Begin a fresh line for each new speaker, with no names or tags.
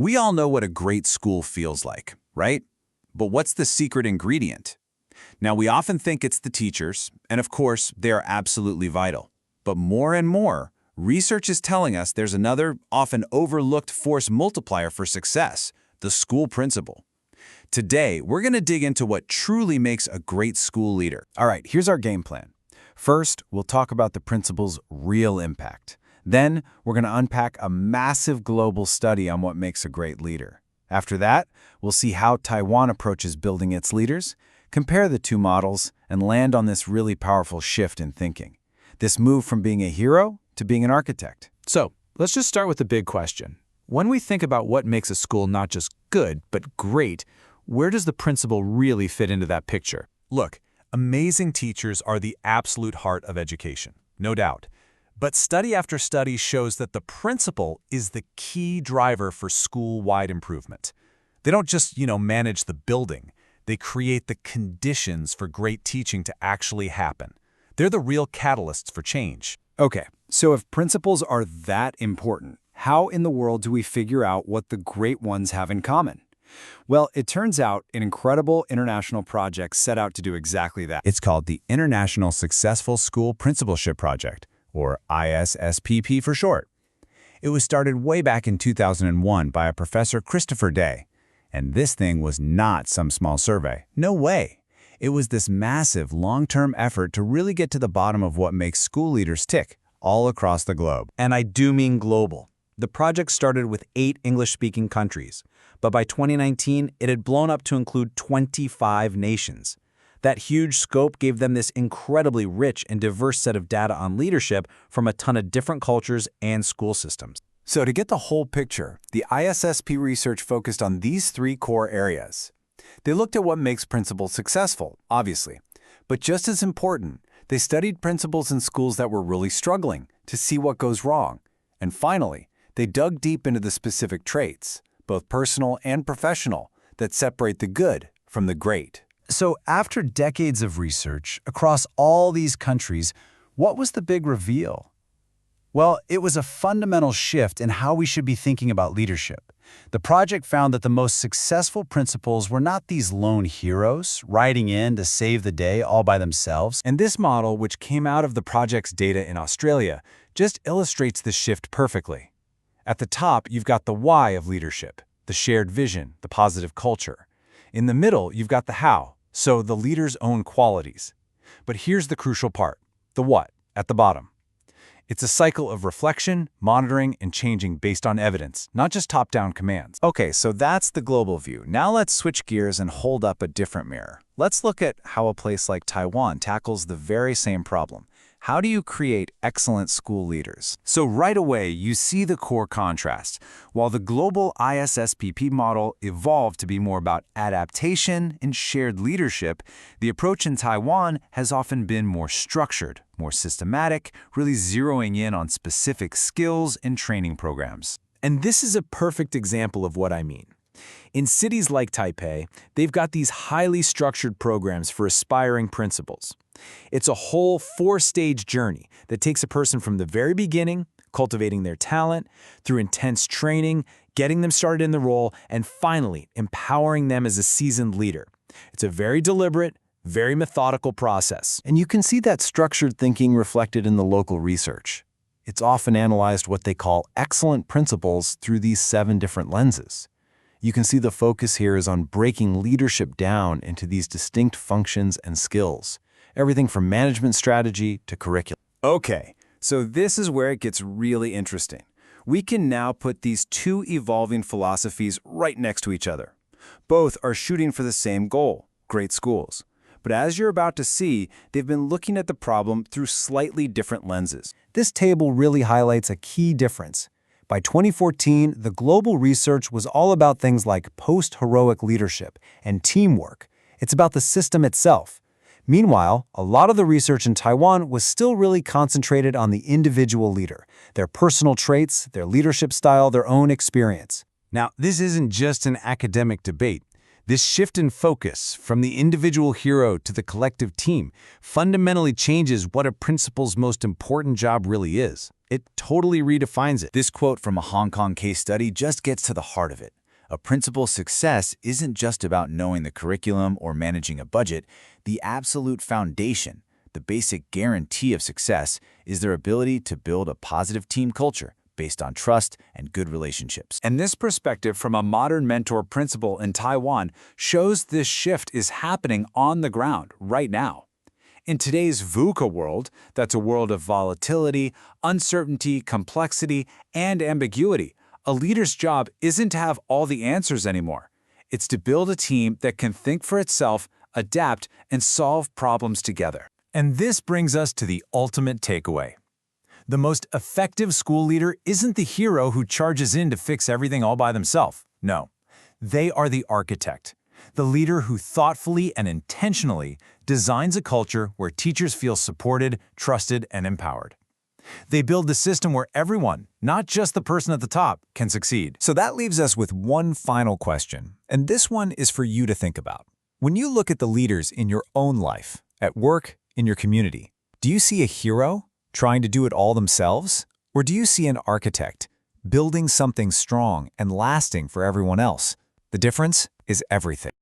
We all know what a great school feels like, right? But what's the secret ingredient? Now, we often think it's the teachers, and of course, they are absolutely vital. But more and more, research is telling us there's another, often overlooked force multiplier for success, the school principal. Today, we're going to dig into what truly makes a great school leader.
All right, here's our game plan. First, we'll talk about the principal's real impact. Then, we're going to unpack a massive global study on what makes a great leader. After that, we'll see how Taiwan approaches building its leaders, compare the two models, and land on this really powerful shift in thinking. This move from being a hero to being an architect.
So, let's just start with the big question. When we think about what makes a school not just good, but great, where does the principal really fit into that picture?
Look, amazing teachers are the absolute heart of education, no doubt. But study after study shows that the principal is the key driver for school-wide improvement. They don't just, manage the building. They create the conditions for great teaching to actually happen. They're the real catalysts for change.
Okay, so if principals are that important, how in the world do we figure out what the great ones have in common? Well, it turns out an incredible international project set out to do exactly that.
It's called the International Successful School Principalship Project, or ISSPP for short. It was started way back in 2001 by a Professor Christopher Day. And this thing was not some small survey. No way. It was this massive, long-term effort to really get to the bottom of what makes school leaders tick all across the globe.
And I do mean global. The project started with 8 English-speaking countries, but by 2019, it had blown up to include 25 nations. That huge scope gave them this incredibly rich and diverse set of data on leadership from a ton of different cultures and school systems.
So to get the whole picture, the ISSP research focused on these 3 core areas. They looked at what makes principals successful, obviously. But just as important, they studied principals in schools that were really struggling to see what goes wrong. And finally, they dug deep into the specific traits, both personal and professional, that separate the good from the great. So after decades of research across all these countries, what was the big reveal? Well, it was a fundamental shift in how we should be thinking about leadership. The project found that the most successful principals were not these lone heroes riding in to save the day all by themselves.
And this model, which came out of the project's data in Australia, just illustrates this shift perfectly. At the top, you've got the why of leadership, the shared vision, the positive culture. In the middle, you've got the how, so the leader's own qualities. But here's the crucial part, the what, at the bottom. It's a cycle of reflection, monitoring, and changing based on evidence, not just top-down commands.
Okay, so that's the global view. Now let's switch gears and hold up a different mirror. Let's look at how a place like Taiwan tackles the very same problem. How do you create excellent school leaders? So right away, you see the core contrast. While the global ISSPP model evolved to be more about adaptation and shared leadership, the approach in Taiwan has often been more structured, more systematic, really zeroing in on specific skills and training programs.
And this is a perfect example of what I mean. In cities like Taipei, they've got these highly structured programs for aspiring principals. It's a whole 4-stage journey that takes a person from the very beginning, cultivating their talent, through intense training, getting them started in the role, and finally empowering them as a seasoned leader. It's a very deliberate, very methodical process.
And you can see that structured thinking reflected in the local research. It's often analyzed what they call excellent principals through these 7 different lenses. You can see the focus here is on breaking leadership down into these distinct functions and skills. Everything from management strategy to curriculum. Okay, so this is where it gets really interesting. We can now put these 2 evolving philosophies right next to each other. Both are shooting for the same goal, great schools. But as you're about to see, they've been looking at the problem through slightly different lenses. This table really highlights a key difference. By 2014, the global research was all about things like post-heroic leadership and teamwork. It's about the system itself. Meanwhile, a lot of the research in Taiwan was still really concentrated on the individual leader, their personal traits, their leadership style, their own experience.
Now, this isn't just an academic debate. This shift in focus from the individual hero to the collective team fundamentally changes what a principal's most important job really is.
It totally redefines it.
This quote from a Hong Kong case study just gets to the heart of it. A principal's success isn't just about knowing the curriculum or managing a budget. The absolute foundation, the basic guarantee of success, is their ability to build a positive team culture based on trust and good relationships.
And this perspective from a modern mentor principal in Taiwan shows this shift is happening on the ground right now. In today's VUCA world, that's a world of volatility, uncertainty, complexity, and ambiguity, a leader's job isn't to have all the answers anymore. It's to build a team that can think for itself, adapt, and solve problems together.
And this brings us to the ultimate takeaway. The most effective school leader isn't the hero who charges in to fix everything all by themselves. No, they are the architect, the leader who thoughtfully and intentionally designs a culture where teachers feel supported, trusted, and empowered. They build the system where everyone, not just the person at the top, can succeed.
So that leaves us with one final question, and this one is for you to think about. When you look at the leaders in your own life, at work, in your community, do you see a hero trying to do it all themselves? Or do you see an architect building something strong and lasting for everyone else? The difference is everything.